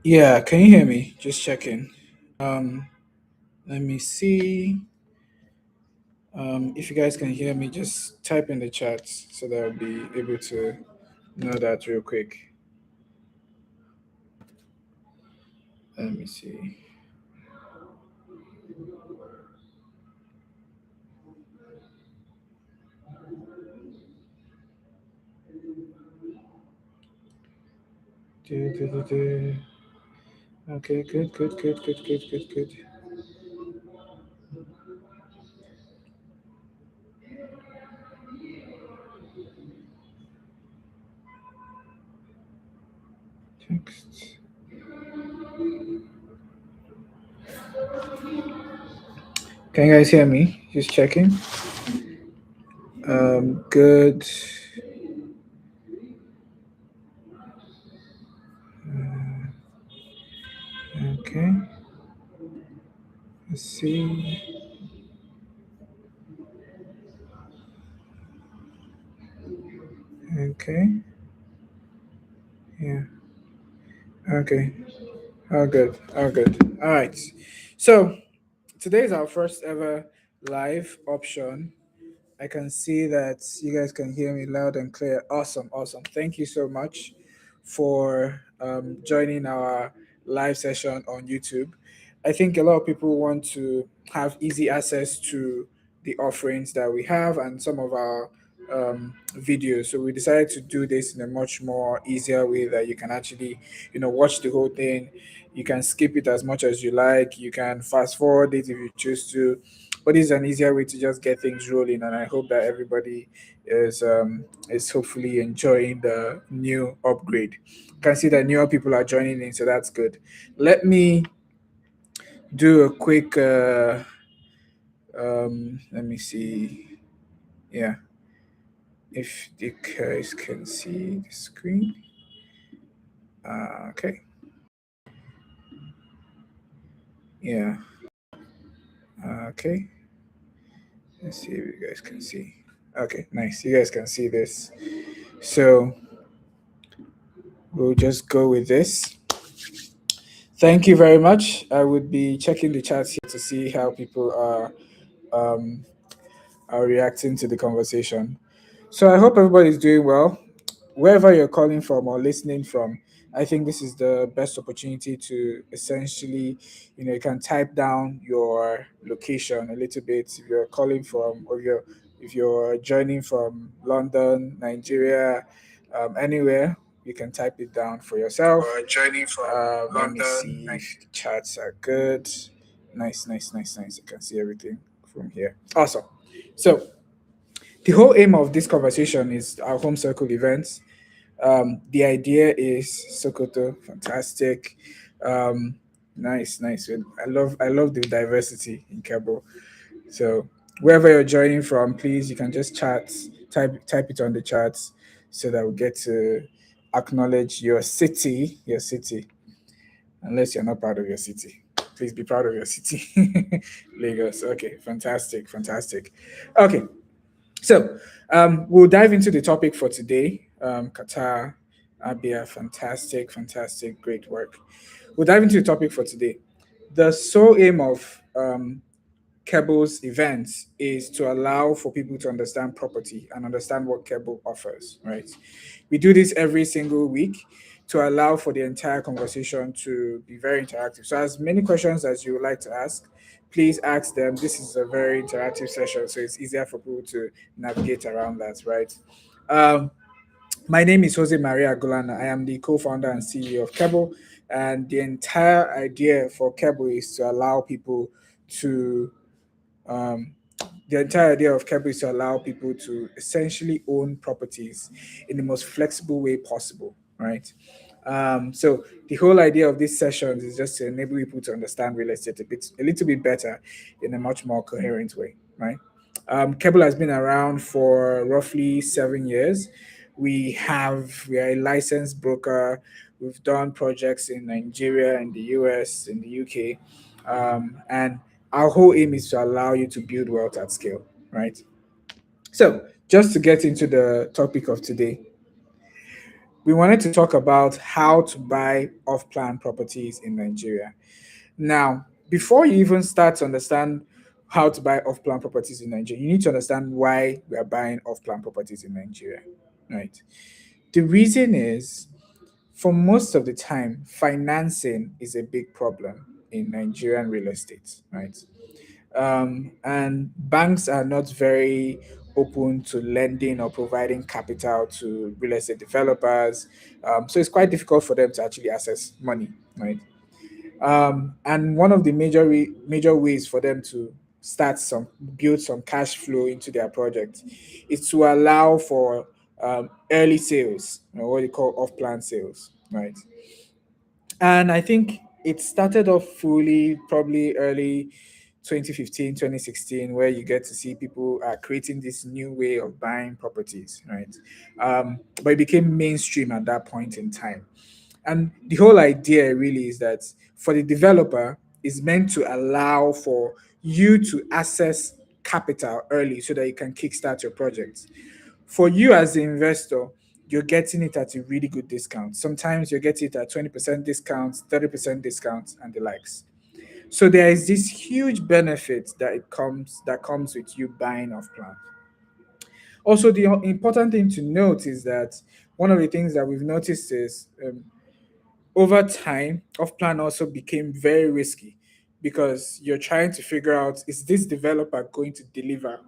Yeah, can you hear me? Just checking. Um, Let me see. If you guys can hear me, just type in the chat so that I'll be able to know that real quick. Let me see. Du. Okay, good. Text. Can you guys hear me? Just checking. Good. Okay. Let's see. Okay. Yeah. Okay. Oh, good. Oh, good. All right. So today is our first ever live option. I can see that you guys can hear me loud and clear. Awesome, awesome. Thank you so much for joining our live session on YouTube. I think a lot of people want to have easy access to the offerings that we have and some of our videos. So we decided to do this in a much more easier way that you can actually, watch the whole thing. You can skip it as much as you like. You can fast forward it if you choose to, but it's an easier way to just get things rolling. And I hope that everybody is hopefully enjoying the new upgrade. Can see that newer people are joining in, so that's good. Let me do a quick let me see. Yeah, if you guys can see the screen. Okay. Yeah. Okay. Let's see if you guys can see. Okay, nice. You guys can see this. So we'll just go with this. Thank you very much. I would be checking the chat here to see how people um, are reacting to the conversation. So I hope everybody's doing well. Wherever you're calling from or listening from, I think this is the best opportunity to essentially, you can type down your location a little bit. If you're calling from, or if you're joining from London, Nigeria, anywhere, you can type it down for yourself. Joining from Let me London. see if the chats are good. Nice. I can see everything from here. Awesome. So the whole aim of this conversation is our home circle events. The idea is Sokoto, fantastic. Um, nice. I love the diversity in Keble. So wherever you're joining from, please you can just chat, type it on the chats so that we get to acknowledge your city, unless you're not proud of your city. Please be proud of your city. Lagos. Okay, fantastic. Okay, so we'll dive into the topic for today. Qatar, Abia, fantastic, great work. We'll dive into the topic for today. The sole aim of Keble's events is to allow for people to understand property and understand what Keble offers, right? We do this every single week to allow for the entire conversation to be very interactive. So, as many questions as you would like to ask, please ask them. This is a very interactive session, so it's easier for people to navigate around that, right? Um, my name is Jose Maria Gulana. I am the co-founder and CEO of Keble, and the entire idea for Keble is to allow people to um, the entire idea of Keble is to allow people to essentially own properties in the most flexible way possible, right? So the whole idea of these sessions is just to enable people to understand real estate a little bit better in a much more coherent way, right? Keble has been around for roughly 7 years. We are a licensed broker. We've done projects in Nigeria, in the US, in the UK, and our whole aim is to allow you to build wealth at scale, right? So, just to get into the topic of today, we wanted to talk about how to buy off-plan properties in Nigeria. Now, before you even start to understand how to buy off-plan properties in Nigeria, you need to understand why we are buying off-plan properties in Nigeria, right? The reason is, for most of the time, financing is a big problem in Nigerian real estate, right? And banks are not very open to lending or providing capital to real estate developers. So it's quite difficult for them to actually access money, right? And one of the major ways for them to build some cash flow into their project is to allow for early sales, what you call off-plan sales, right? And I think it started off fully probably early 2015, 2016, where you get to see people are creating this new way of buying properties, right? But it became mainstream at that point in time. And the whole idea really is that for the developer is meant to allow for you to access capital early so that you can kickstart your project. For you as the investor, you're getting it at a really good discount. Sometimes you're getting it at 20% discounts, 30% discounts, and the likes. So there is this huge benefit that comes with you buying off plan. Also, the important thing to note is that one of the things that we've noticed is over time, off plan also became very risky because you're trying to figure out, is this developer going to deliver,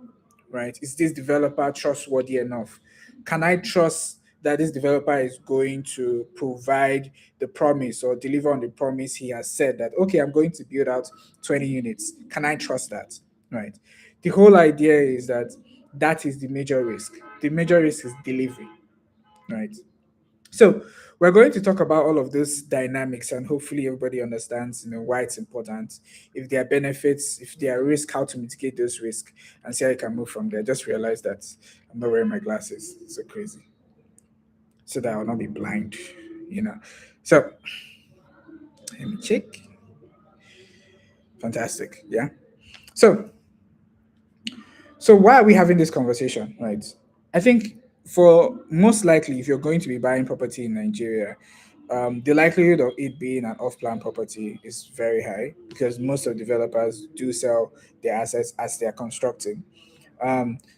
right? Is this developer trustworthy enough? Can I trust that this developer is going to provide the promise or deliver on the promise he has said that, okay, I'm going to build out 20 units? Can I trust that, right? The whole idea is that that is the major risk. The major risk is delivery, right? So we're going to talk about all of those dynamics, and hopefully everybody understands, why it's important, if there are benefits, if there are risks, how to mitigate those risks, and see how you can move from there. Just realize that I'm not wearing my glasses. It's so crazy, so that I'll not be blind, you know. So let me check. Fantastic, yeah. So why are we having this conversation, right? I think for most likely, if you're going to be buying property in Nigeria, the likelihood of it being an off-plan property is very high because most of developers do sell their assets as they are constructing.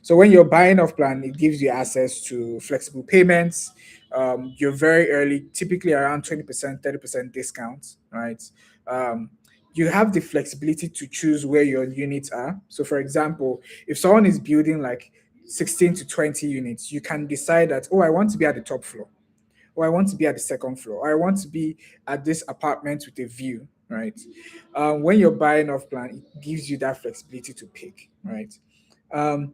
So when you're buying off plan, it gives you access to flexible payments. You're very early, typically around 20%, 30% discounts, right? Um, you have the flexibility to choose where your units are. So, for example, if someone is building like 16 to 20 units, you can decide that, oh, I want to be at the top floor, or I want to be at the second floor, or I want to be at this apartment with a view, right? When you're buying off plan, it gives you that flexibility to pick, right? Um,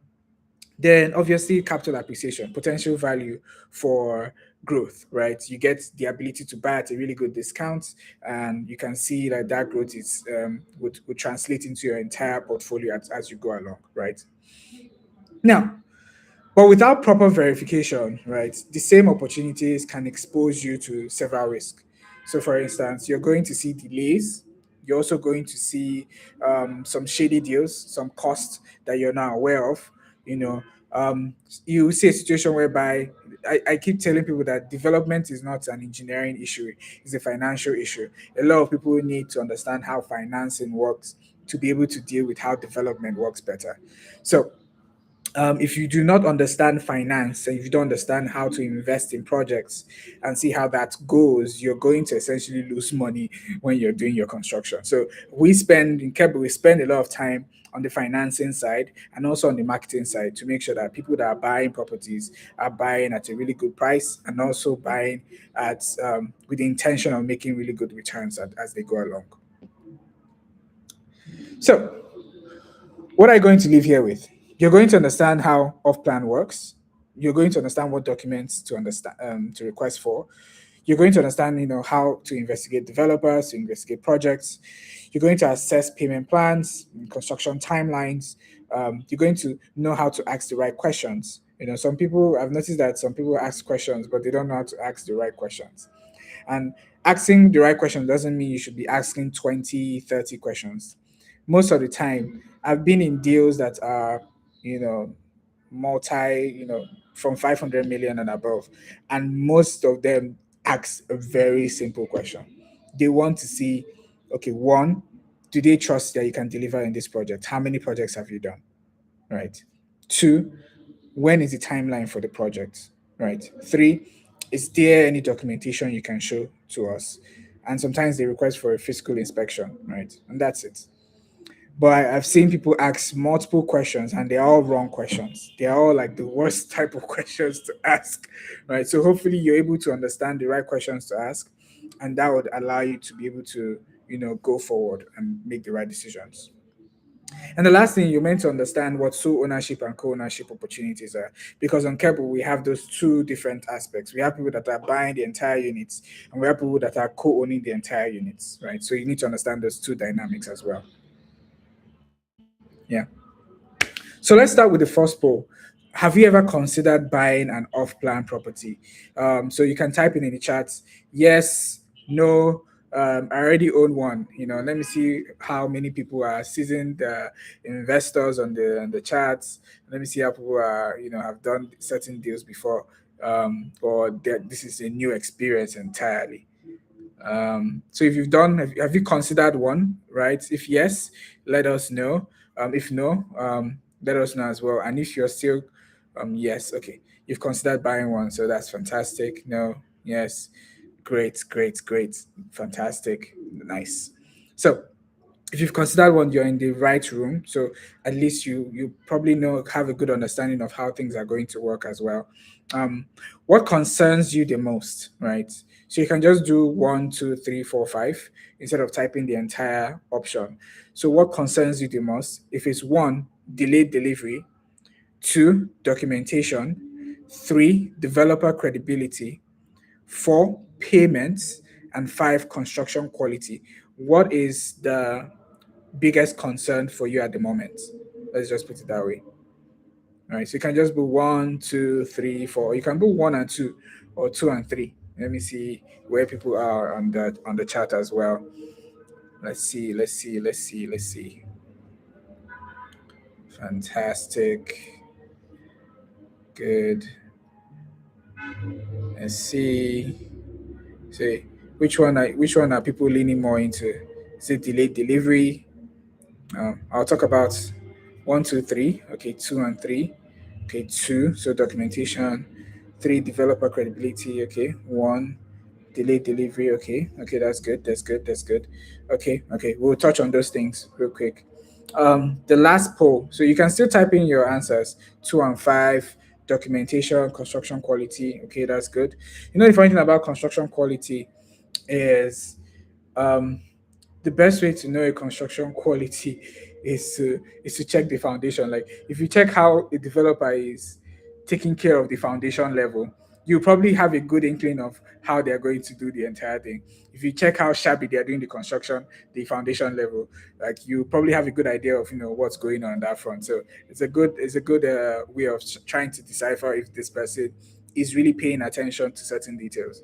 then obviously capital appreciation, potential value for growth, right? You get the ability to buy at a really good discount, and you can see that that growth is would translate into your entire portfolio as you go along, right? Now, but without proper verification, right, the same opportunities can expose you to several risks. So, for instance, you're going to see delays. You're also going to see some shady deals, some costs that you're not aware of. You know, you see a situation whereby I keep telling people that development is not an engineering issue; it's a financial issue. A lot of people need to understand how financing works to be able to deal with how development works better. So if you do not understand finance and if you don't understand how to invest in projects and see how that goes, you're going to essentially lose money when you're doing your construction. So we spend in Keble, we spend a lot of time on the financing side and also on the marketing side to make sure that people that are buying properties are buying at a really good price and also buying at with the intention of making really good returns as they go along. So what are you going to leave here with? You're going to understand how off plan works. You're going to understand what documents to understand to request for. You're going to understand, how to investigate developers, to investigate projects. You're going to assess payment plans, construction timelines. You're going to know how to ask the right questions. Some people, I've noticed that some people ask questions, but they don't know how to ask the right questions. And asking the right question doesn't mean you should be asking 20, 30 questions. Most of the time, I've been in deals that are, you know, multi, from 500 million and above. And most of them ask a very simple question. They want to see, okay, one, do they trust that you can deliver in this project? How many projects have you done? Right. Two, when is the timeline for the project? Right. Three, is there any documentation you can show to us? And sometimes they request for a physical inspection, right? And that's it. But I've seen people ask multiple questions and they're all wrong questions. They're all like the worst type of questions to ask, right? So hopefully you're able to understand the right questions to ask, and that would allow you to be able to, go forward and make the right decisions. And the last thing, you're meant to understand what sole ownership and co-ownership opportunities are. Because on Keble, we have those two different aspects. We have people that are buying the entire units, and we have people that are co-owning the entire units, right? So you need to understand those two dynamics as well. Yeah. So let's start with the first poll. Have you ever considered buying an off-plan property? So you can type in the chat, yes, no, I already own one. Let me see how many people are seasoned investors on the charts. Let me see how people are, have done certain deals before, or that this is a new experience entirely. So if you've done, have you considered one, right? If yes, let us know. If no, let us know as well. And if you're still, yes, okay, you've considered buying one, so that's fantastic. No, yes, great, great, great, fantastic, nice. So if you've considered one, you're in the right room. So at least you probably have a good understanding of how things are going to work as well. What concerns you the most, right? So you can just do 1, 2, 3, 4, 5 instead of typing the entire option. So what concerns you the most? If it's one, delayed delivery; two, documentation; three, developer credibility; four, payments; and five, construction quality. What is the biggest concern for you at the moment? Let's just put it that way. All right. So you can just do 1, 2, 3, 4. You can do one and two, or two and three. Let me see where people are on the chat as well. Let's see. Let's see. Let's see. Let's see. Fantastic. Good. Let's see. See which one are people leaning more into? Is it delayed delivery? I'll talk about 1, 2, 3. Okay, two and three. Okay, two. So documentation. Three, developer credibility. Okay, one, delayed delivery. Okay, okay, that's good. That's good. That's good. Okay, okay. We'll touch on those things real quick. The last poll. So you can still type in your answers. Two and five. Documentation, construction quality. Okay, that's good. The funny thing about construction quality is um the best way to know a construction quality is to check the foundation. Like if you check how a developer is taking care of the foundation level, you probably have a good inkling of how they're going to do the entire thing. If you check how shabby they're doing the construction, the foundation level, like you probably have a good idea of what's going on that front. So it's a good way of trying to decipher if this person is really paying attention to certain details.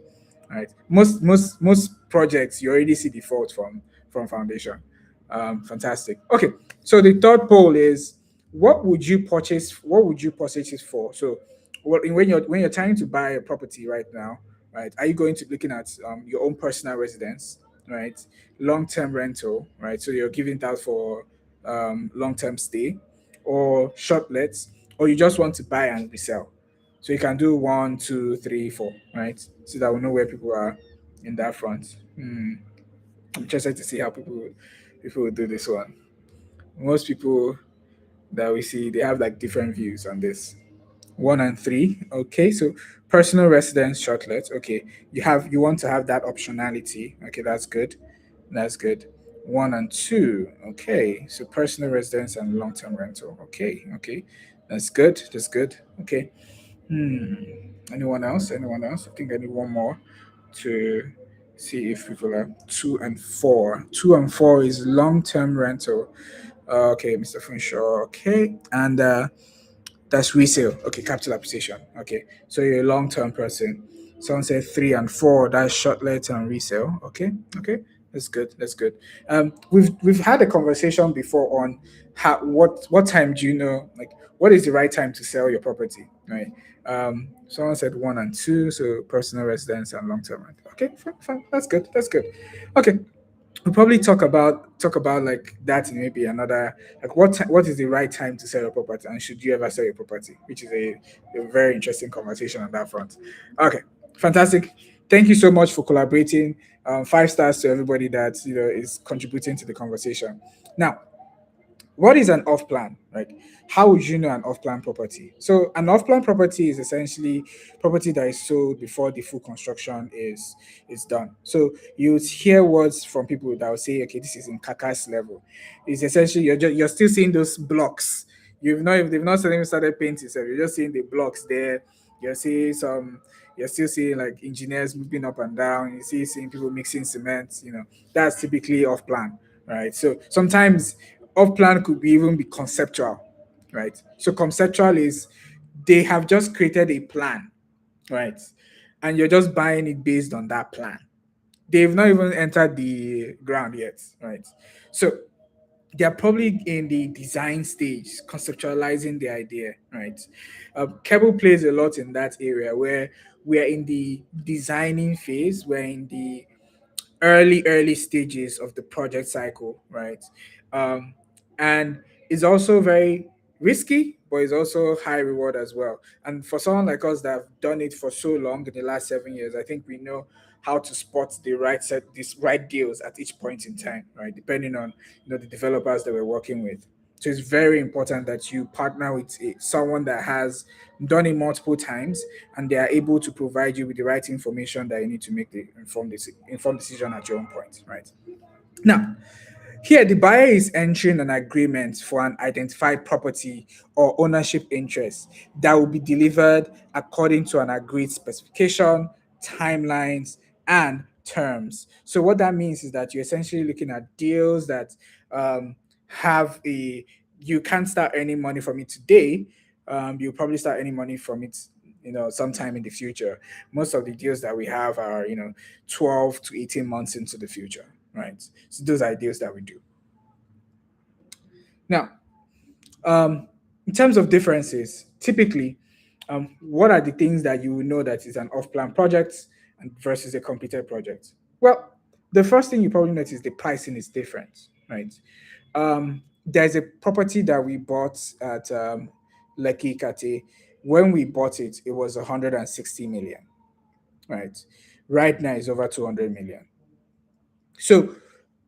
Right. Most projects you already see the fault from foundation. Fantastic. Okay. So the third poll is, what would you purchase? What would you purchase it for? So, when you're trying to buy a property right now, right? Are you going to be looking at your own personal residence, right? Long term rental, right? So you're giving that for long term stay, or short lets, or you just want to buy and resell. So you can do 1, 2, 3, 4, right? So that we know where people are in that front. I'm interested to see how people will do this one. Most people that we see, they have like different views on this. One and three, okay. So personal residence shortlet, okay. You want to have that optionality, okay. That's good. That's good. One and two, okay. So personal residence and long term rental, okay, okay. That's good. That's good. Okay. Hmm. Anyone else? Anyone else? I think I need one more to see if people are two and four. Two and four is long term rental. Okay, Mr. Funshaw. Okay, and that's resale. Okay, capital appreciation. Okay, so you're a long term person. Someone said three and four. That's short let and resale. Okay, okay, That's good. That's good. We've had a conversation before on how what time do you know, like what is the right time to sell your property, right? Someone said one and two, so personal residence and long term rent. Okay, fine, fine. That's good. That's good. Okay, we'll probably talk about like that in maybe another, like what is the right time to sell your property, and should you ever sell your property, which is a very interesting conversation on that front. Okay, fantastic. Thank you so much for collaborating. 5 stars to everybody that is contributing to the conversation. Now, what is an off plan? Like, how would you know an off plan property? So, an off plan property is essentially property that is sold before the full construction is done. So, you would hear words from people that will say, okay, this is in carcass level. It's essentially you're still seeing those blocks. They've not even started painting, so you're just seeing the blocks there. You're seeing some. You're still seeing like engineers moving up and down. You see seeing people mixing cement. That's typically off plan, right? So sometimes off plan could be even be conceptual, right? So conceptual is they have just created a plan, right? And you're just buying it based on that plan. They've not even entered the ground yet, right? So they're probably in the design stage, conceptualizing the idea, right? Keble plays a lot in that area where we're in the designing phase, we're in the early stages of the project cycle, right? Um, and it's also very risky, but it's also high reward as well. And for someone like us that have done it for so long in the last 7 years, I think we know how to spot these right deals at each point in time, right? Depending on the developers that we're working with. So it's very important that you partner with someone that has done it multiple times, and they are able to provide you with the right information that you need to make the informed decision at your own point, right? Now, here, the buyer is entering an agreement for an identified property or ownership interest that will be delivered according to an agreed specification, timelines, and terms. So, what that means is that you're essentially looking at deals that um, have a you can't start earning money from it today. You'll probably start earning money from it, sometime in the future. Most of the deals that we have are, 12 to 18 months into the future, right? So those are deals that we do. Now, in terms of differences, typically, what are the things that you will know that is an off-plan project and versus a completed project? Well, the first thing you probably notice the pricing is different, right? There's a property that we bought at Lekki Kate. When we bought it, it was 160 million, right? Right now, it's over 200 million. So,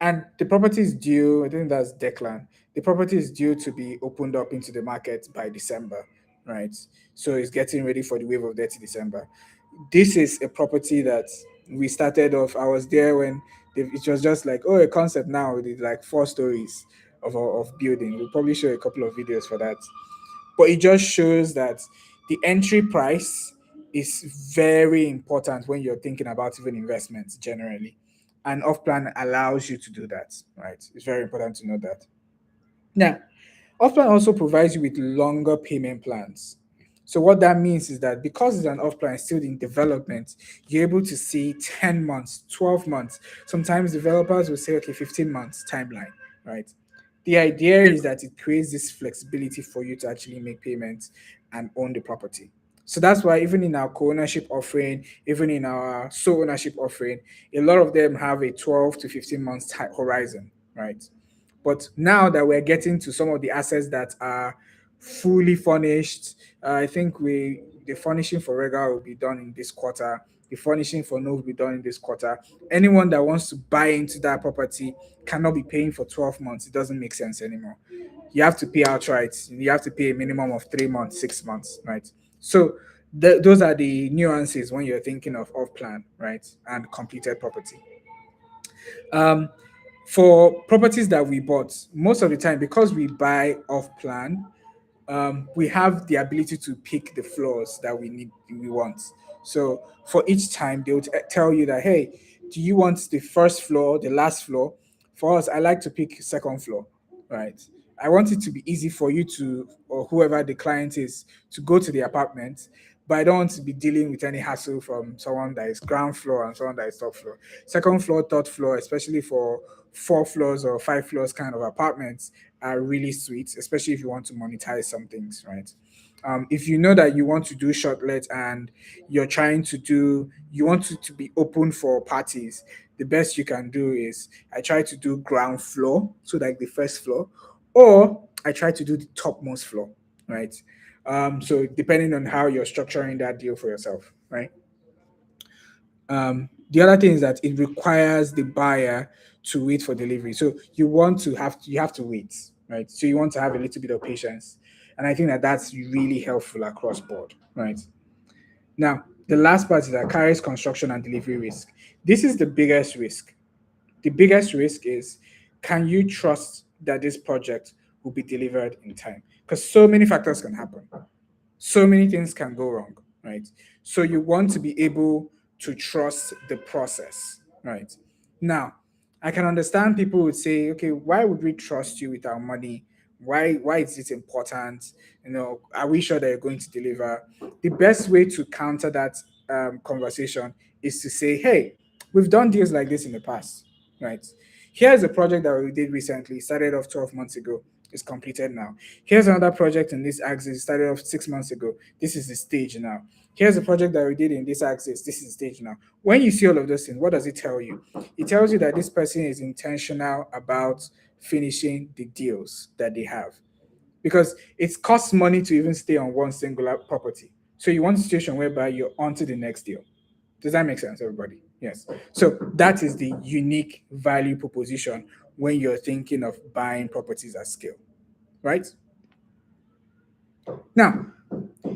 and the property is due, I think that's Declan. The property is due to be opened up into the market by December, right? So it's getting ready for the wave of debt in December. This is a property that we started off. I was there when it was just like, oh, a concept now with like 4 stories of building. We'll probably show a couple of videos for that. But it just shows that the entry price is very important when you're thinking about even investments generally. And off plan allows you to do that, right? It's very important to know that. Now, off plan also provides you with longer payment plans. So what that means is that because it's an off plan still in development, you're able to see 10 months, 12 months. Sometimes developers will say, okay, 15 months timeline, right? The idea is that it creates this flexibility for you to actually make payments and own the property. So that's why even in our co-ownership offering, even in our sole ownership offering, a lot of them have a 12 to 15 months horizon, right? But now that we're getting to some of the assets that are fully furnished, I think the furnishing for Rega will be done in this quarter. The furnishing for No will be done in this quarter. Anyone that wants to buy into that property cannot be paying for 12 months. It doesn't make sense anymore. You have to pay outright. You have to pay a minimum of 3 months, 6 months, right? So those are the nuances when you're thinking of off plan, right, and completed property. Um, for properties that we bought, most of the time, because we buy off plan, we have the ability to pick the floors that we want. So for each time, they would tell you that, hey, do you want the first floor, the last floor? For us, I like to pick second floor, right? I want it to be easy for you to, or whoever the client is, to go to the apartment, but I don't want to be dealing with any hassle from someone that is ground floor and someone that is top floor. Second floor, third floor, especially for 4 floors or 5 floors kind of apartments, are really sweet, especially if you want to monetize some things, right? If you know that you want to do shortlet and you want it to be open for parties, the best you can do is I try to do ground floor, so like the first floor, or I try to do the topmost floor, right? So depending on how you're structuring that deal for yourself, right? The other thing is that it requires the buyer to wait for delivery. So you have to wait, right? So you want to have a little bit of patience, and I think that that's really helpful across board, right? Now, the last part is that carries construction and delivery risk. This is the biggest risk. The biggest risk is, can you trust that this project will be delivered in time? Because so many factors can happen, so many things can go wrong, right? So you want to be able to trust the process, right? Now, I can understand people would say, okay, why would we trust you with our money? Why is it important? Are we sure that you're going to deliver? The best way to counter that conversation is to say, hey, we've done deals like this in the past, right? Here's a project that we did recently, started off 12 months ago, is completed now. Here's another project in this axis, started off 6 months ago. This is the stage now. Here's a project that we did in this axis. This is the stage now. When you see all of those things, what does it tell you? It tells you that this person is intentional about finishing the deals that they have. Because it costs money to even stay on one singular property. So you want a situation whereby you're on to the next deal. Does that make sense, everybody? Yes. So that is the unique value proposition when you're thinking of buying properties at scale, right? Now,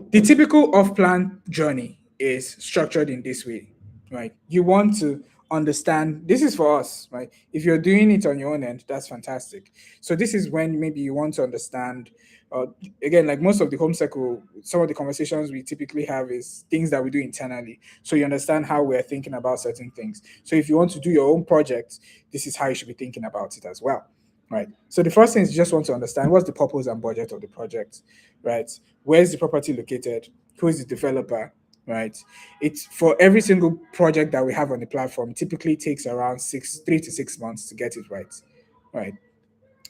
the typical off-plan journey is structured in this way, right? You want to understand, this is for us, right? If you're doing it on your own end, that's fantastic. So this is when maybe you want to understand, uh, again, like most of the home circle, some of the conversations we typically have is things that we do internally. So you understand how we're thinking about certain things. So if you want to do your own project, this is how you should be thinking about it as well. Right. So the first thing is you just want to understand what's the purpose and budget of the project, right? Where's the property located? Who is the developer? Right. It's for every single project that we have on the platform, typically takes around 3 to 6 months to get it right. Right.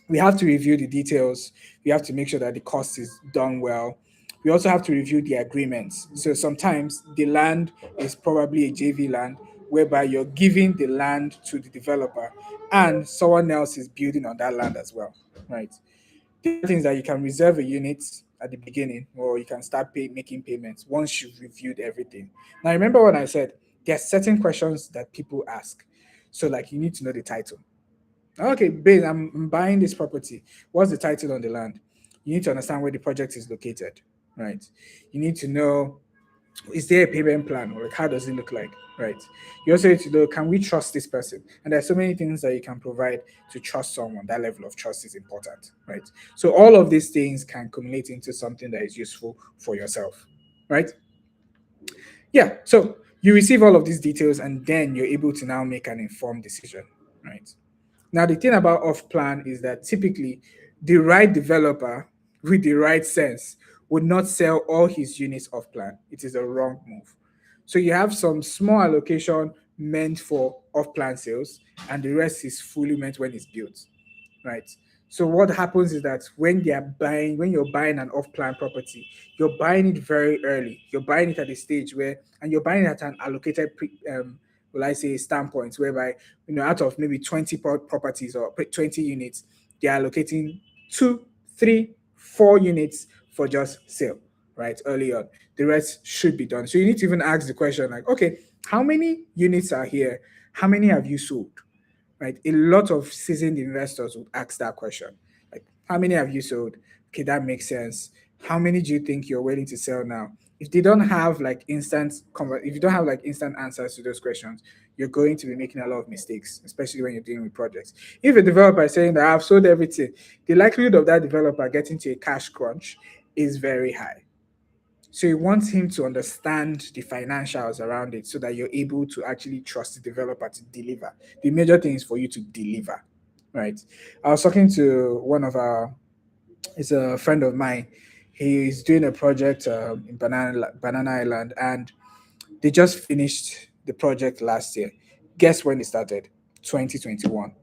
We have to review the details. We have to make sure that the cost is done well. We also have to review the agreements. So sometimes the land is probably a JV land whereby you're giving the land to the developer and someone else is building on that land as well, right? The other thing is that you can reserve a unit at the beginning or you can start making payments once you've reviewed everything. Now, remember what I said, there are certain questions that people ask. So, like, you need to know the title. Okay, babe, I'm buying this property. What's the title on the land? You need to understand where the project is located, right? You need to know, is there a payment plan or like how does it look like, right? You also need to know, can we trust this person? And there's so many things that you can provide to trust someone. That level of trust is important, right? So all of these things can culminate into something that is useful for yourself, right? Yeah. So you receive all of these details and then you're able to now make an informed decision, right? Now, the thing about off plan is that typically the right developer with the right sense would not sell all his units off plan. It is a wrong move. So you have some small allocation meant for off plan sales, and the rest is fully meant when it's built, right? So what happens is that when you're buying an off-plan property, you're buying it very early. You're buying it at a stage and you're buying it at an allocated, will I say, standpoint, whereby out of maybe 20 properties or 20 units, they are allocating 2, 3, 4 units for just sale, right? Early on, the rest should be done. So you need to even ask the question like, okay, how many units are here? How many have you sold? Right? A lot of seasoned investors would ask that question. Like, how many have you sold? Okay, that makes sense. How many do you think you're willing to sell now? If you don't have like instant answers to those questions, you're going to be making a lot of mistakes, especially when you're dealing with projects. If a developer is saying that I've sold everything, the likelihood of that developer getting to a cash crunch is very high. So you want him to understand the financials around it so that you're able to actually trust the developer to deliver. The major thing is for you to deliver, right? I was talking to it's a friend of mine. He is doing a project in Banana Island, and they just finished the project last year. Guess when it started? 2021.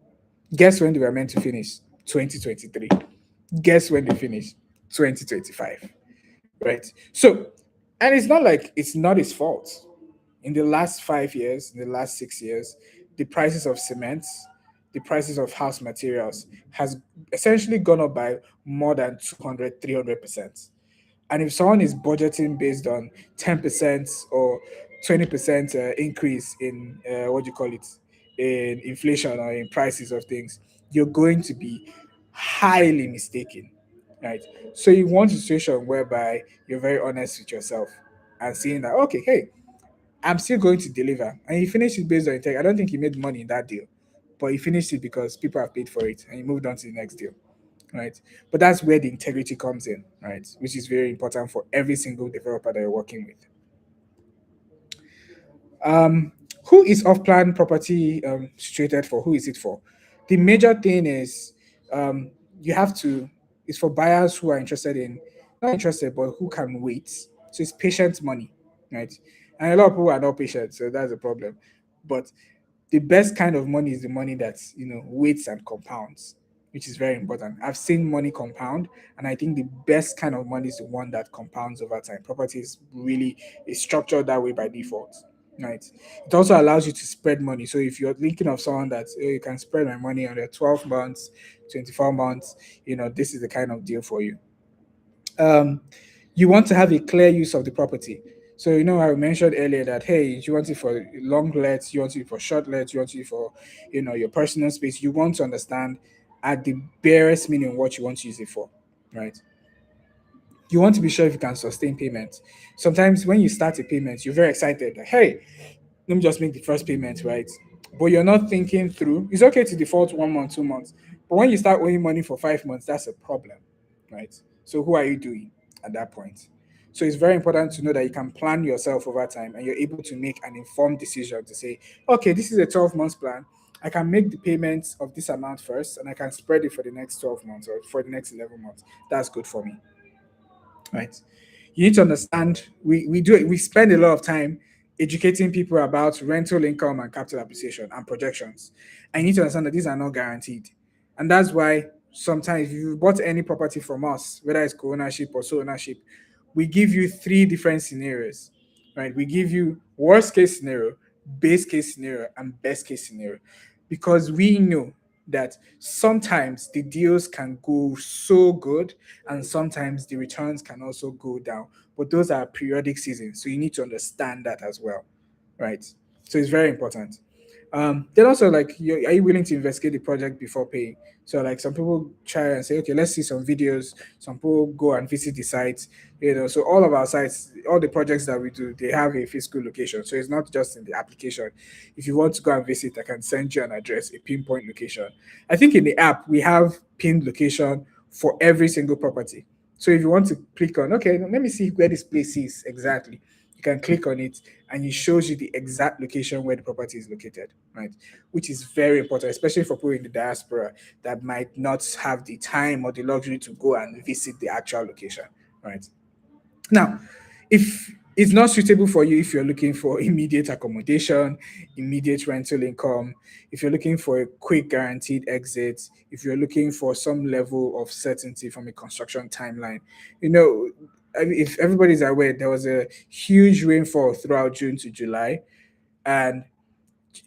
Guess when they were meant to finish? 2023. Guess when they finished? 2025. Right? So, and it's not like it's not his fault. In the last 5 years, in the last 6 years, the prices of cement, the prices of house materials has essentially gone up by more than 200, 300%. And if someone is budgeting based on 10% or 20% increase in what do you call it, in inflation or in prices of things, you're going to be highly mistaken, right? So you want a situation whereby you're very honest with yourself and saying that, okay, hey, I'm still going to deliver. And he finished it based on intent. I don't think he made money in that deal, but he finished it because people have paid for it and he moved on to the next deal, right? But that's where the integrity comes in, right? Which is very important for every single developer that you're working with. Um, who is off-plan property situated for? Who is it for? The major thing is um, you have to. It's for buyers who are interested in, not interested, but who can wait. So it's patient money, right? And a lot of people are not patient, so that's a problem. But the best kind of money is the money that waits and compounds, which is very important. I've seen money compound, and I think the best kind of money is the one that compounds over time. Property is really is structured that way by default, right? It also allows you to spread money. So if you're thinking of someone that you can spread my money on the 12 months, 24 months, this is the kind of deal for you. um, you want to have a clear use of the property. So I mentioned earlier that hey, you want it for long lets, you want it for short lets, you want it for your personal space. You want to understand at the barest minimum what you want to use it for, right? You want to be sure if you can sustain payment. Sometimes when you start a payment, you're very excited, like hey, let me just make the first payment, right? But you're not thinking through. It's okay to default 1 month, 2 months, but when you start owing money for 5 months, that's a problem, right? So who are you doing at that point? So it's very important to know that you can plan yourself over time and you're able to make an informed decision to say, okay, this is a 12 months plan. I can make the payments of this amount first and I can spread it for the next 12 months or for the next 11 months. That's good for me, right? You need to understand we spend a lot of time educating people about rental income and capital appreciation and projections. And you need to understand that these are not guaranteed. And that's why sometimes if you bought any property from us, whether it's co-ownership or sole ownership, we give you three different scenarios, right? We give you worst case scenario, base case scenario, and best case scenario. Because we know that sometimes the deals can go so good and sometimes the returns can also go down. But those are periodic seasons. So you need to understand that as well, right? So it's very important. Then also, like, are you willing to investigate the project before paying? So, like, some people try and say, okay, let's see some videos. Some people go and visit the sites. So all of our sites, all the projects that we do, they have a physical location. So it's not just in the application. If you want to go and visit, I can send you an address, a pinpoint location. I think in the app we have pinned location for every single property. So if you want to click on, okay, let me see where this place is exactly, you can click on it and it shows you the exact location where the property is located, right? Which is very important, especially for people in the diaspora that might not have the time or the luxury to go and visit the actual location, right? Now, if it's not suitable for you, if you're looking for immediate accommodation, immediate rental income, if you're looking for a quick guaranteed exit, if you're looking for some level of certainty from a construction timeline, you know, if everybody's aware, there was a huge rainfall throughout June to July, and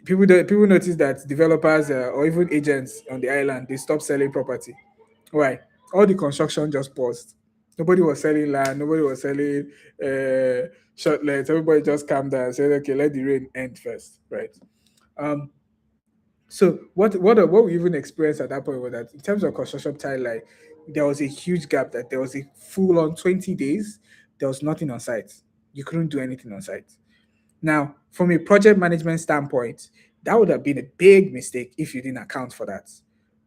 people notice that developers or even agents on the island they stopped selling property. Why? All the construction just paused. Nobody was selling land. Nobody was selling short lets. Everybody just calmed down and said, "Okay, let the rain end first." Right. Um. So what we even experienced at that point was that in terms of construction timeline, there was a huge gap. That there was a full on 20 days. There was nothing on site. You couldn't do anything on site. Now, from a project management standpoint, that would have been a big mistake if you didn't account for that.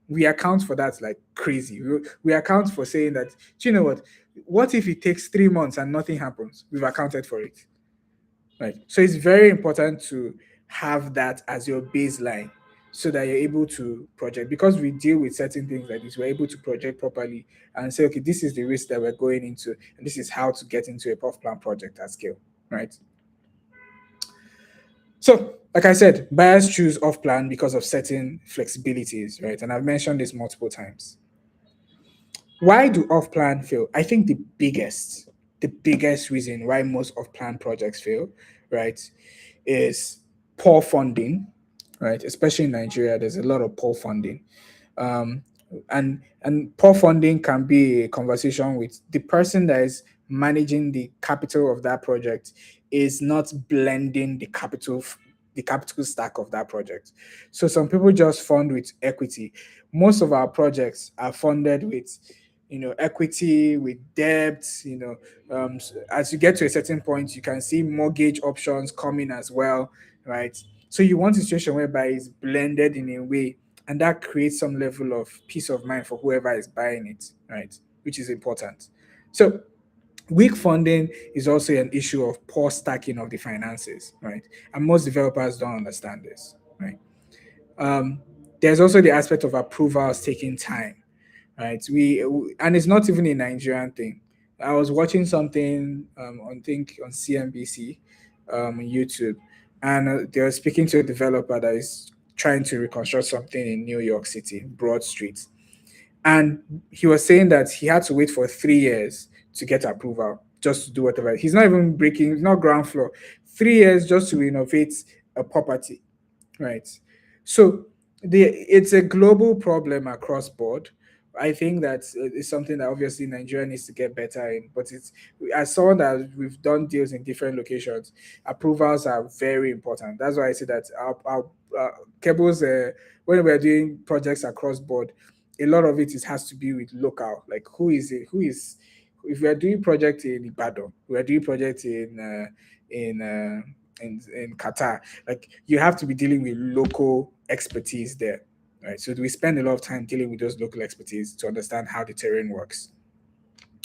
We account for that like crazy. We account for saying that, do you know what? What if it takes 3 months and nothing happens? We've accounted for it. Right. So it's very important to have that as your baseline. so that you're able to project. Because we deal with certain things like this, we're able to project properly and say, okay, this is the risk that we're going into, and this is how to get into a puff plan project at scale, right? So, like I said, buyers choose off plan because of certain flexibilities, right? And I've mentioned this multiple times. Why do off plan fail? I think the biggest reason why most off plan projects fail, right, is poor funding, right? Especially in Nigeria, there's a lot of poor funding. um, and poor funding can be a conversation with the person that is managing the capital of that project is not blending the capital stack of that project. So some people just fund with equity. Most of our projects are funded with equity, with debt. As you get to a certain point, you can see mortgage options coming as well, right? So you want a situation whereby it's blended in a way, and that creates some level of peace of mind for whoever is buying it, right? Which is important. So weak funding is also an issue of poor stacking of the finances, right? And most developers don't understand this, right? um, there's also the aspect of approvals taking time, right? And it's not even a Nigerian thing. I was watching something on think on CNBC, on YouTube, and they were speaking to a developer that is trying to reconstruct something in New York City, Broad Street, and he was saying that he had to wait for 3 years to get approval just to do whatever. He's not even breaking, it's not ground floor. 3 years just to renovate a property, right? So it's a global problem across board. I think that it's something that obviously Nigeria needs to get better in. But it's as someone that we've done deals in different locations, approvals are very important. That's why I say that our cables, when we're doing projects across board, a lot of it has to be with local. Like who is it? Who is if we are doing project in Ibadan, we are doing project in uh, in Qatar, like you have to be dealing with local expertise there, right? So we spend a lot of time dealing with those local expertise to understand how the terrain works,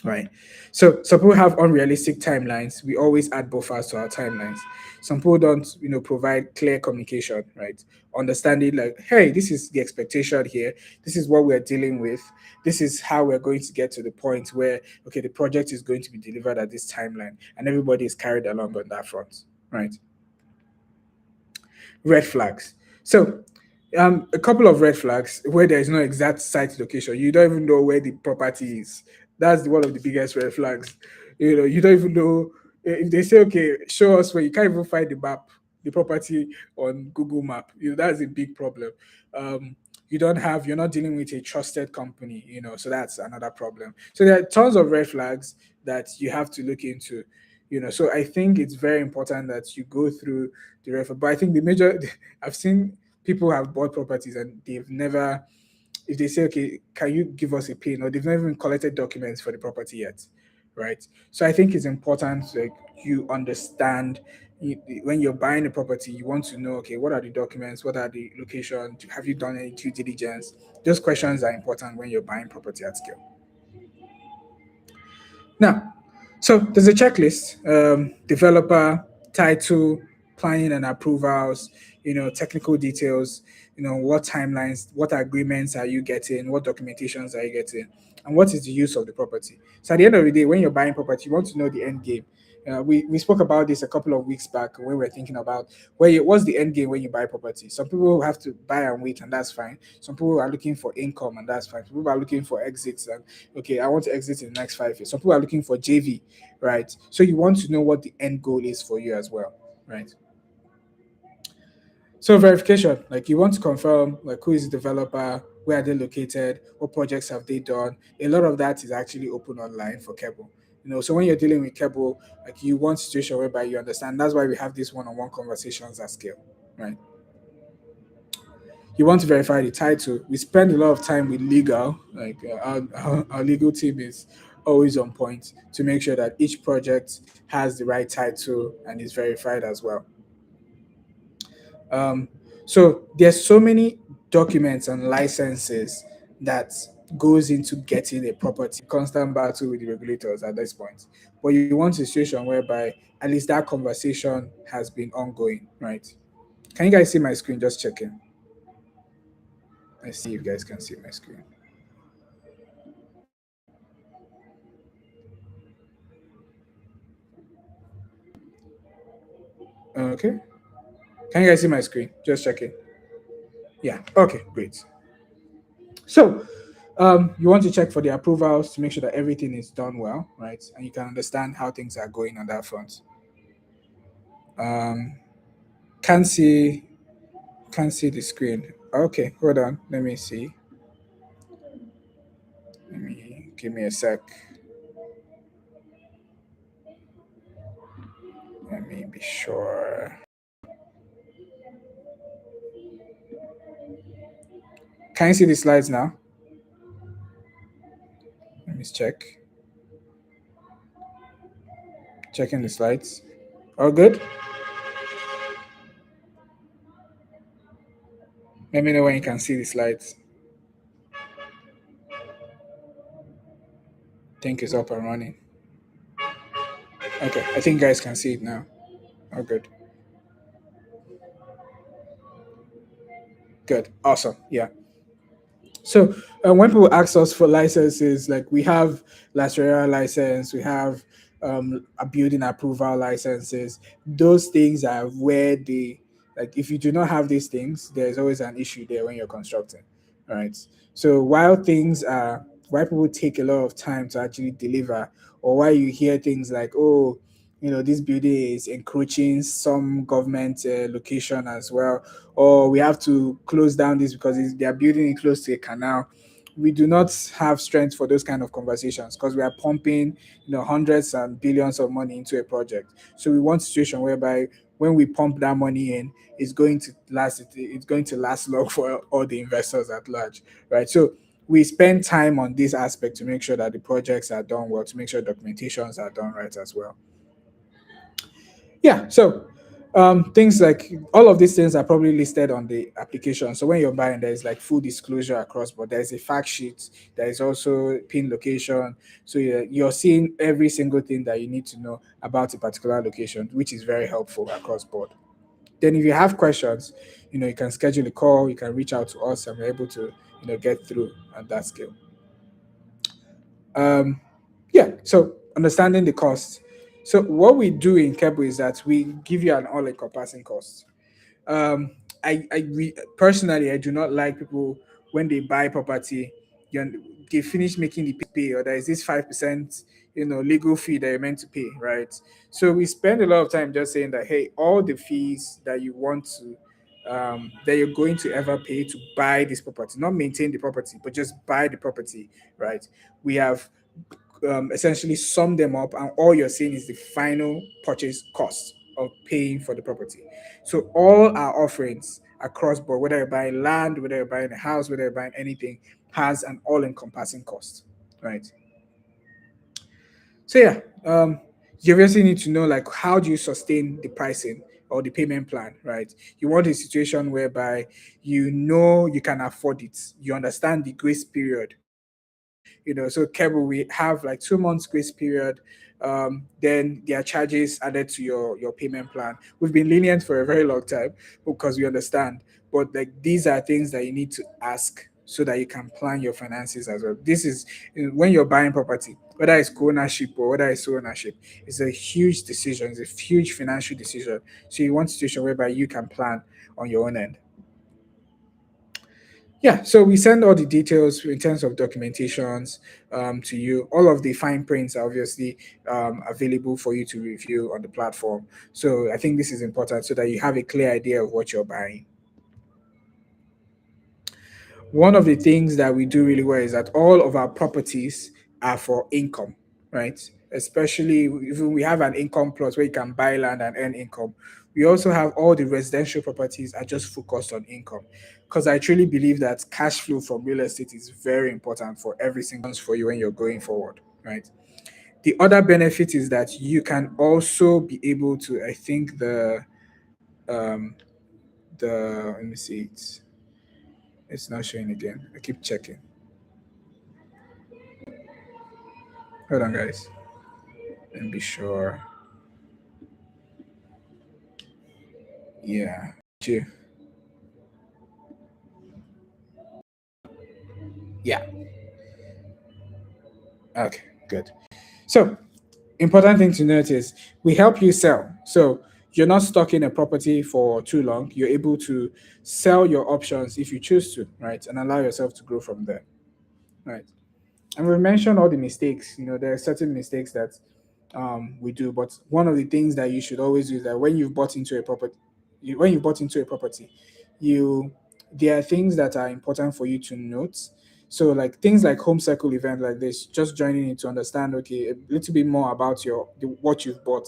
right? So some people have unrealistic timelines. We always add buffers to our timelines. Some people don't, provide clear communication, right? Understanding like, hey, this is the expectation here. This is what we're dealing with. This is how we're going to get to the point where, okay, the project is going to be delivered at this timeline, and everybody is carried along on that front, right? Red flags. So, a couple of red flags where there is no exact site location. You don't even know where the property is. That's one of the biggest red flags. You don't even know if they say, okay, show us where, you can't even find the property on Google Map. That's a big problem. You're not dealing with a trusted company, so that's another problem. So there are tons of red flags that you have to look into. So I think it's very important that you go through the refer. But I think the major, I've seen people have bought properties and they've never, if they say, okay, can you give us a pin, or they've never even collected documents for the property yet, right? So I think it's important, like, you understand, when you're buying a property, you want to know, okay, what are the documents, what are the location, have you done any due diligence? Those questions are important when you're buying property at scale. Now, so there's a checklist: developer, title, planning and approvals, technical details, what timelines, what agreements are you getting, what documentations are you getting, and what is the use of the property. So at the end of the day, when you're buying property, you want to know the end game. We spoke about this a couple of weeks back when we were thinking about what's the end game when you buy property. Some people have to buy and wait, and that's fine. Some people are looking for income, and that's fine. Some people are looking for exits, and okay, I want to exit in the next 5 years. Some people are looking for JV, right? So you want to know what the end goal is for you as well, right? So verification, like you want to confirm, like, who is the developer, where are they located, what projects have they done. A lot of that is actually open online for Keble. So when you're dealing with Keble, like, you want situation whereby you understand. That's why we have these one-on-one conversations at scale, right? You want to verify the title. We spend a lot of time with legal, like, our legal team is always on point to make sure that each project has the right title and is verified as well. Um, so there's so many documents and licenses that goes into getting a property. Constant battle with the regulators at this point. But you want a situation whereby at least that conversation has been ongoing, right? Can you guys see my screen? Just checking. Let's see if you guys can see my screen. Okay. Can you guys see my screen? Just checking. Yeah. Okay, great. So, you want to check for the approvals to make sure that everything is done well, right? And you can understand how things are going on that front. Um, can't see, can't see the screen. Okay, hold on. Let me see. Let me give me a sec. Let me be sure. Can you see the slides now? Let me check. Checking the slides. All good? Let me know when you can see the slides. Think it's up and running. Okay, I think you guys can see it now. Oh, good. Good. Awesome. Yeah. So when people ask us for licenses, like we have Lateral license, we have a building approval licenses. Those things are where they like. If you do not have these things, there's always an issue there when you're constructing. All right. So while people take a lot of time to actually deliver, or while you hear things like, oh, this building is encroaching some government location as well, or we have to close down this because they are building it close to a canal. We do not have strength for those kind of conversations because we are pumping, hundreds and billions of money into a project. So we want a situation whereby when we pump that money in, it's going to last long for all the investors at large, right? So we spend time on this aspect to make sure that the projects are done well, to make sure documentations are done right as well. Yeah, so things like all of these things are probably listed on the application. So when you're buying, there's like full disclosure across, but there's a fact sheet. There is also pin location. So you're seeing every single thing that you need to know about a particular location, which is very helpful across board. Then if you have questions, you can schedule a call, you can reach out to us, and we're able to, get through at that scale. Um, yeah, so understanding the cost. So what we do in Keble is that we give you an all-encompassing cost. um personally, I do not like people when they buy property, they finish making the pay, or there is this 5% legal fee that you're meant to pay, right? So we spend a lot of time just saying that, hey, all the fees that you want to that you're going to ever pay to buy this property, not maintain the property, but just buy the property, right? We have essentially sum them up, and all you're seeing is the final purchase cost of paying for the property. So all our offerings across board, whether you're buying land, whether you're buying a house, whether you're buying anything, has an all-encompassing cost, right? So yeah, you obviously need to know, like, how do you sustain the pricing or the payment plan, right? You want a situation whereby you can afford it, you understand the grace period. So Keble, we have like 2 months grace period. Then there are charges added to your payment plan. We've been lenient for a very long time because we understand, but like these are things that you need to ask so that you can plan your finances as well. This is when you're buying property, whether it's co-ownership or whether it's ownership, it's a huge decision. It's a huge financial decision. So you want a situation whereby you can plan on your own end. Yeah, so we send all the details in terms of documentations to you. All of the fine prints are obviously available for you to review on the platform. So I think this is important so that you have a clear idea of what you're buying. One of the things that we do really well is that all of our properties are for income, right? Especially if we have an income plus where you can buy land and earn income. We also have all the residential properties are just focused on income. Because I truly believe that cash flow from real estate is very important for every single for you when you're going forward, right? The other benefit is that you can also be able to, I think um let me see, it's not showing again. I keep checking. Hold on, guys. Let me be sure. Yeah. Yeah. Okay, good. So, important thing to note is we help you sell. So, you're not stuck in a property for too long. You're able to sell your options if you choose to, right? And allow yourself to grow from there, right? And we mentioned all the mistakes. There are certain mistakes that we do, but one of the things that you should always do is that when you bought into a property, you there are things that are important for you to note. So, like things like home circle event like this, just joining in to understand, okay, a little bit more about what you've bought.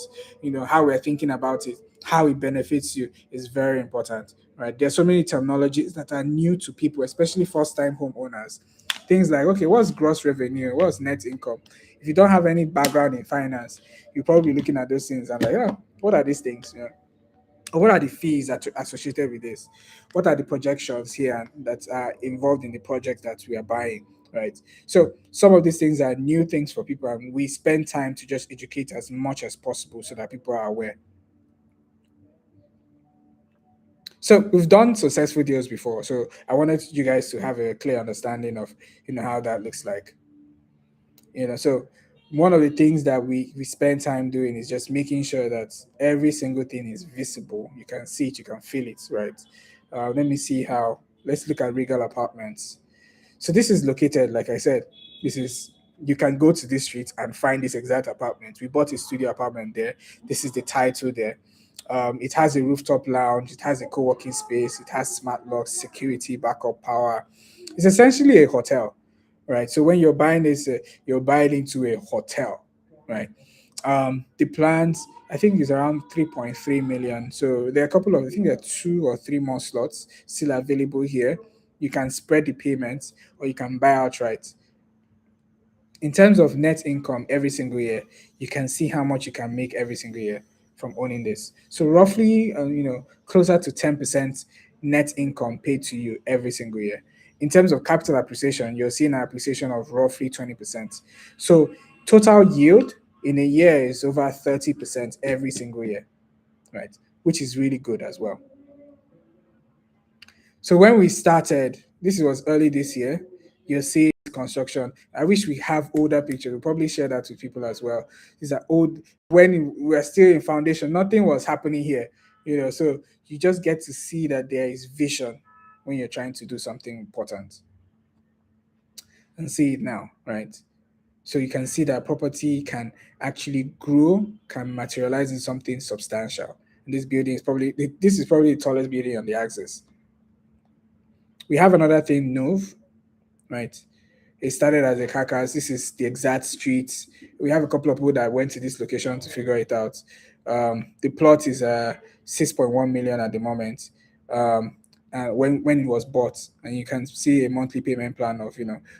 How we're thinking about it, how it benefits you is very important, right? There's so many terminologies that are new to people, especially first-time homeowners. Things like, okay, what's gross revenue? What's net income? If you don't have any background in finance, you're probably looking at those things and like, oh, what are these things? Or what are the fees that are associated with this? What are the projections here that are involved in the project that we are buying? Right. So some of these things are new things for people, and we spend time to just educate as much as possible so that people are aware. So we've done successful deals before. So I wanted you guys to have a clear understanding of how that looks like. So one of the things that we spend time doing is just making sure that every single thing is visible. You can see it, you can feel it, right? Let me see how. Let's look at Regal Apartments. So this is located, like I said, this is you can go to this street and find this exact apartment. We bought a studio apartment there. This is the title there. It has a rooftop lounge. It has a co-working space. It has smart locks, security, backup power. It's essentially a hotel, right? So when you're buying this, you're buying into a hotel, right? The plans, I think, is around 3.3 million. So there are a couple of, I think there are 2 or 3 more slots still available here. You can spread the payments or you can buy outright. In terms of net income every single year, you can see how much you can make every single year from owning this. So roughly, closer to 10% net income paid to you every single year. In terms of capital appreciation, you're seeing an appreciation of roughly 20%. So total yield in a year is over 30% every single year, right? Which is really good as well. So when we started, this was early this year, you're seeing construction. I wish we have older pictures. We'll probably share that with people as well. These are old when we were still in foundation, nothing was happening here. So you just get to see that there is vision when you're trying to do something important and see it now, right? So you can see that property can actually grow, can materialize in something substantial. And this is probably the tallest building on the axis. We have another thing, Nove, right? It started as a carcass. This is the exact street. We have a couple of people that went to this location to figure it out. The plot is 6.1 million at the moment. When it was bought, and you can see a monthly payment plan of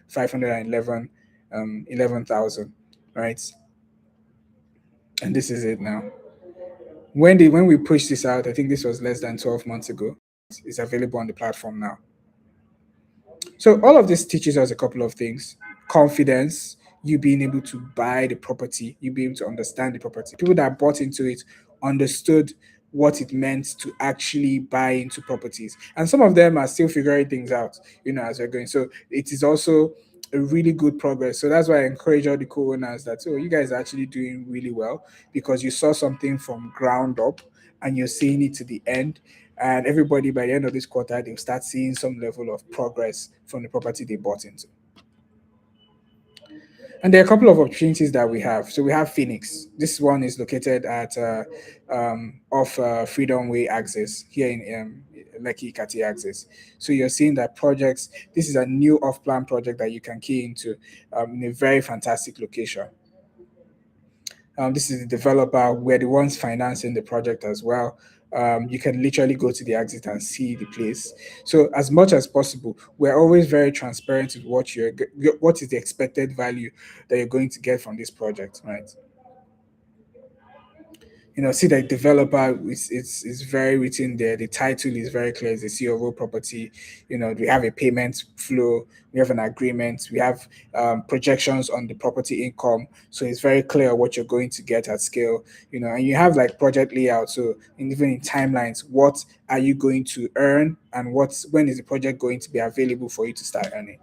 511 11,000, right? And this is it now. When we pushed this out, I think this was less than 12 months ago. It's available on the platform now. So all of this teaches us a couple of things. Confidence, you being able to buy the property, you being able to understand the property. People that bought into it understood what it meant to actually buy into properties. And some of them are still figuring things out, as we're going. So it is also a really good progress. So that's why I encourage all the co-owners that, you guys are actually doing really well because you saw something from ground up and you're seeing it to the end, and everybody by the end of this quarter they'll start seeing some level of progress from the property they bought into. And there are a couple of opportunities that we have. So we have Phoenix. This one is located at off Freedom Way axis here in Lekki Kati axis. So you're seeing that projects. This is a new off-plan project that you can key into in a very fantastic location. This is the developer. We're the ones financing the project as well. You can literally go to the exit and see the place. So as much as possible, we're always very transparent with what is the expected value that you're going to get from this project, right? See the developer it's very written there. The title is very clear. It's the CO property. We have a payment flow, we have an agreement, we have projections on the property income. So it's very clear what you're going to get at scale. And you have like project layout. So even in timelines, what are you going to earn and when is the project going to be available for you to start earning?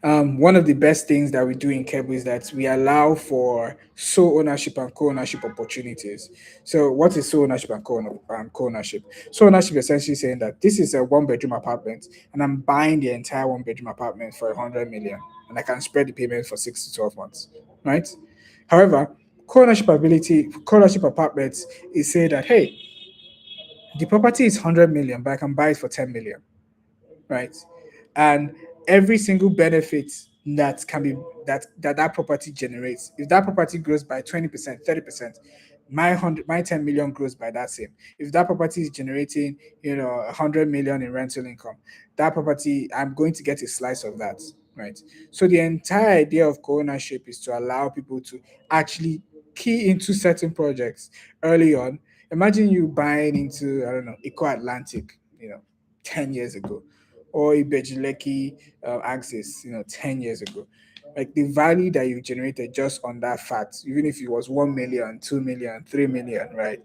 One of the best things that we do in Keble is that we allow for sole ownership and co-ownership opportunities. So, what is sole ownership and co-ownership? So, ownership essentially saying that this is a one-bedroom apartment, and I'm buying the entire one-bedroom apartment for 100 million, and I can spread the payment for 6 to 12 months, right? However, co-ownership apartments is say that hey, the property is 100 million, but I can buy it for 10 million, right? And every single benefit that can be that property generates, if that property grows by 20%, 30%, my 10 million grows by that same. If that property is generating 100 million in rental income, that property, I'm going to get a slice of that, right? So the entire idea of co-ownership is to allow people to actually key into certain projects early on. Imagine you buying into, I don't know, Eco Atlantic, 10 years ago, or Ibejileki Axis, 10 years ago. Like the value that you generated just on that fact, even if it was 1 million, 2 million, 3 million, right,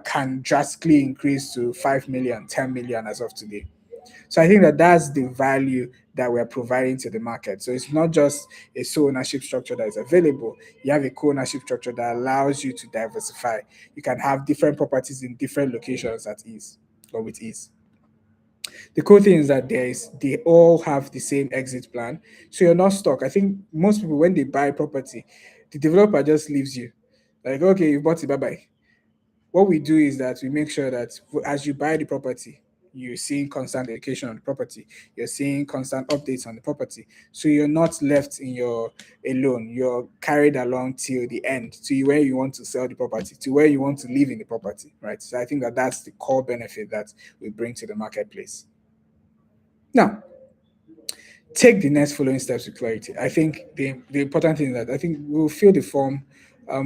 can drastically increase to 5 million, 10 million as of today. So I think that that's the value that we're providing to the market. So it's not just a sole ownership structure that is available. You have a co-ownership structure that allows you to diversify. You can have different properties in different locations at ease or with ease. The cool thing is that they all have the same exit plan, so you're not stuck. I think most people, when they buy property, the developer just leaves you, like, okay, you bought it, bye bye. What we do is that we make sure that as you buy the property, you're seeing constant education on the property, you're seeing constant updates on the property, so you're not left in your alone. You're carried along till the end, to where you want to sell the property, to where you want to live in the property, right? So I think that that's the core benefit that we bring to the marketplace. Now, take the next following steps with clarity. I think the important thing is that I think we'll fill the form.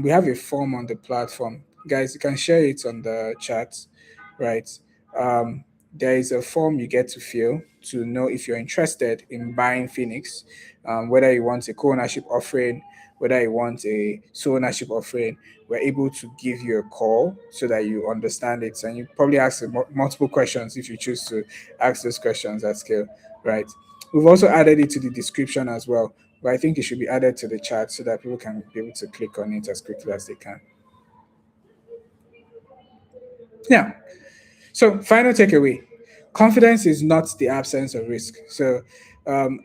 We have a form on the platform. Guys, you can share it on the chat, right? Um, there is a form you get to fill to know if you're interested in buying Phoenix, whether you want a co-ownership offering, whether you want a sole ownership offering. We're able to give you a call so that you understand it, and you probably ask multiple questions if you choose to ask those questions at scale, right? We've also added it to the description as well, but I think it should be added to the chat so that people can be able to click on it as quickly as they can. Yeah. So, final takeaway: confidence is not the absence of risk. So,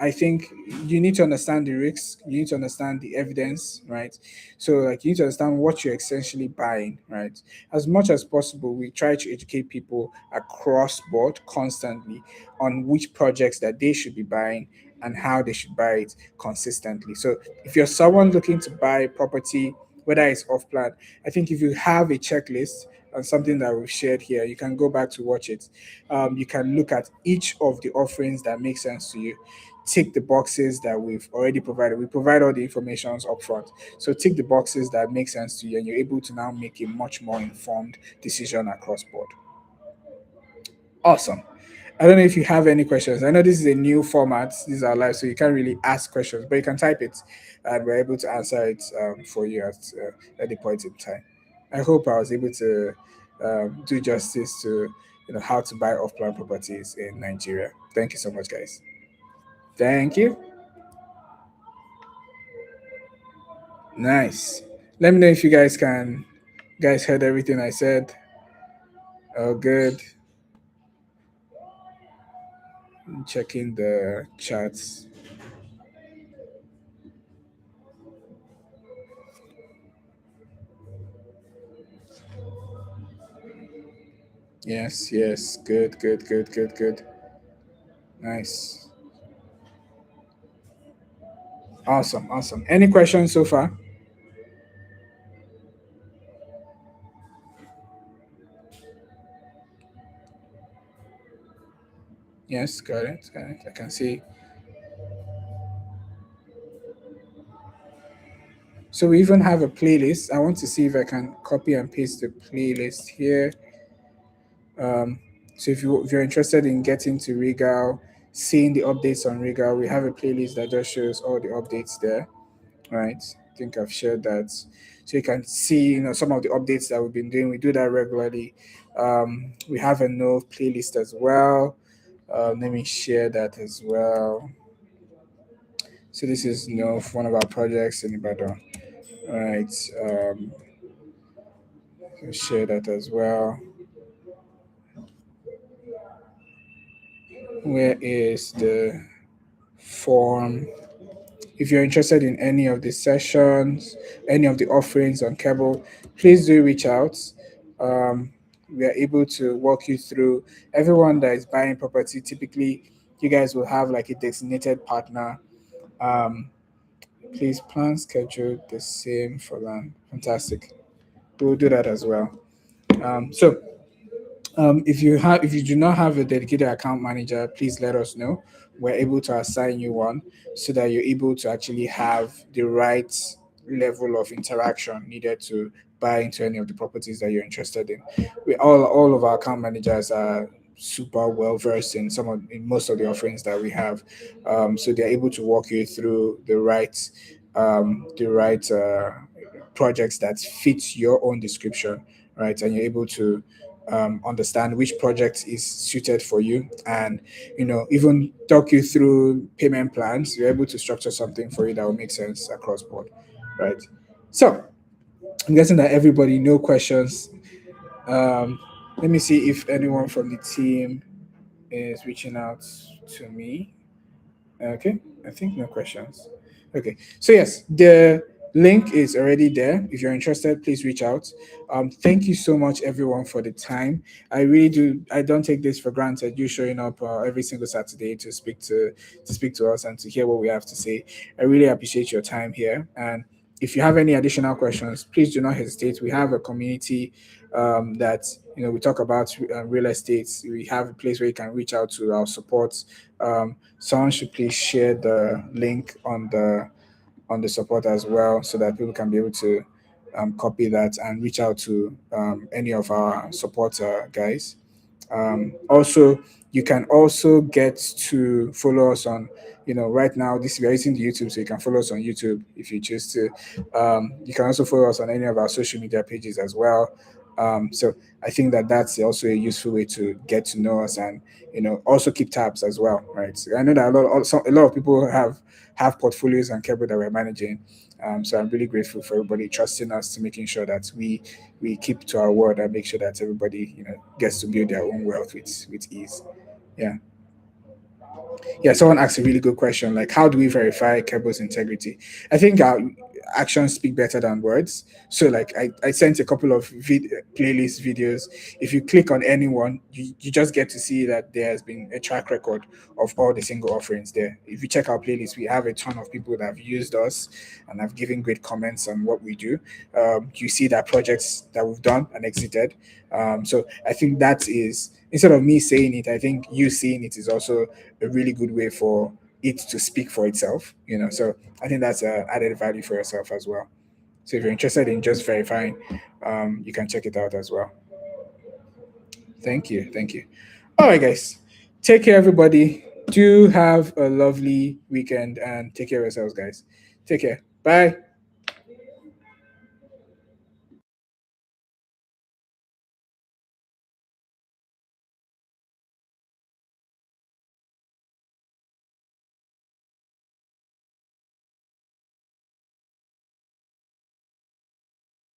I think you need to understand the risks, you need to understand the evidence, right? So, like, you need to understand what you're essentially buying, right? As much as possible, we try to educate people across board constantly on which projects that they should be buying and how they should buy it consistently. So, if you're someone looking to buy property, whether it's off plan, I think if you have a checklist and something that we've shared here, you can go back to watch it. You can look at each of the offerings that make sense to you. Tick the boxes that we've already provided. We provide all the informations up front. So tick the boxes that make sense to you, and you're able to now make a much more informed decision across board. Awesome. I don't know if you have any questions. I know this is a new format. This is our live, so you can't really ask questions, but you can type it, and we're able to answer it for you at any point in time. I hope I was able to do justice to how to buy off-plan properties in Nigeria. Thank you so much, guys. Thank you. Nice. Let me know if you guys heard everything I said. Oh, good. I'm checking the chats. Yes, yes. Good, good, good, good, good. Nice. Awesome, awesome. Any questions so far? Yes, got it, got it. I can see. So we even have a playlist. I want to see if I can copy and paste the playlist here. Um, so if you're interested in getting to Regal, seeing the updates on Regal, we have a playlist that just shows all the updates there. Right? I think I've shared that, so you can see some of the updates that we've been doing. We do that regularly. We have a no playlist as well. Let me share that as well. So this is one of our projects in Ibadan. All right. Share that as well. Where is the form? If you're interested in any of the sessions, any of the offerings on Keble, please do reach out. Um, we are able to walk you through everyone that is buying property. Typically, you guys will have like a designated partner. Um, Please plan schedule the same for land. Fantastic. We'll do that as well. So if you do not have a dedicated account manager, please let us know. We're able to assign you one so that you're able to actually have the right level of interaction needed to buy into any of the properties that you're interested in. We all of our account managers are super well versed in most of the offerings that we have, so they're able to walk you through the right projects that fit your own description, right? And you're able to understand which project is suited for you, and even talk you through payment plans. You're able to structure something for you that will make sense across board, right? So I'm guessing that everybody, no questions. um, Let me see if anyone from the team is reaching out to me. Okay, I think no questions. Okay, so yes, the link is already there. If you're interested, please reach out. Thank you so much, everyone, for the time. I really do. I don't take this for granted. You showing up every single Saturday to speak to us and to hear what we have to say. I really appreciate your time here. And if you have any additional questions, please do not hesitate. We have a community that we talk about real estate. We have a place where you can reach out to our support. Someone should please share the link on the support as well, so that people can be able to copy that and reach out to any of our supporter guys. Also, you can also get to follow us on, right now, this we are using the YouTube, so you can follow us on YouTube if you choose to. You can also follow us on any of our social media pages as well. So I think that that's also a useful way to get to know us, and also keep tabs as well, right? So I know that a lot of people have portfolios and Keble that we're managing. So I'm really grateful for everybody trusting us to making sure that we keep to our word and make sure that everybody gets to build their own wealth with ease. Yeah. Yeah, someone asked a really good question, like how do we verify Keble's integrity? I think our actions speak better than words. So like I sent a couple of playlist videos. If you click on anyone, you just get to see that there has been a track record of all the single offerings there. If you check our playlist, we have a ton of people that have used us and have given great comments on what we do. You see that projects that we've done and exited. So I think that is, instead of me saying it, I think you seeing it is also a really good way for it to speak for itself. So I think that's a added value for yourself as well. So if you're interested in just verifying, you can check it out as well. Thank you. All right, guys, take care, everybody. Do have a lovely weekend and take care of yourselves, guys. Take care. Bye.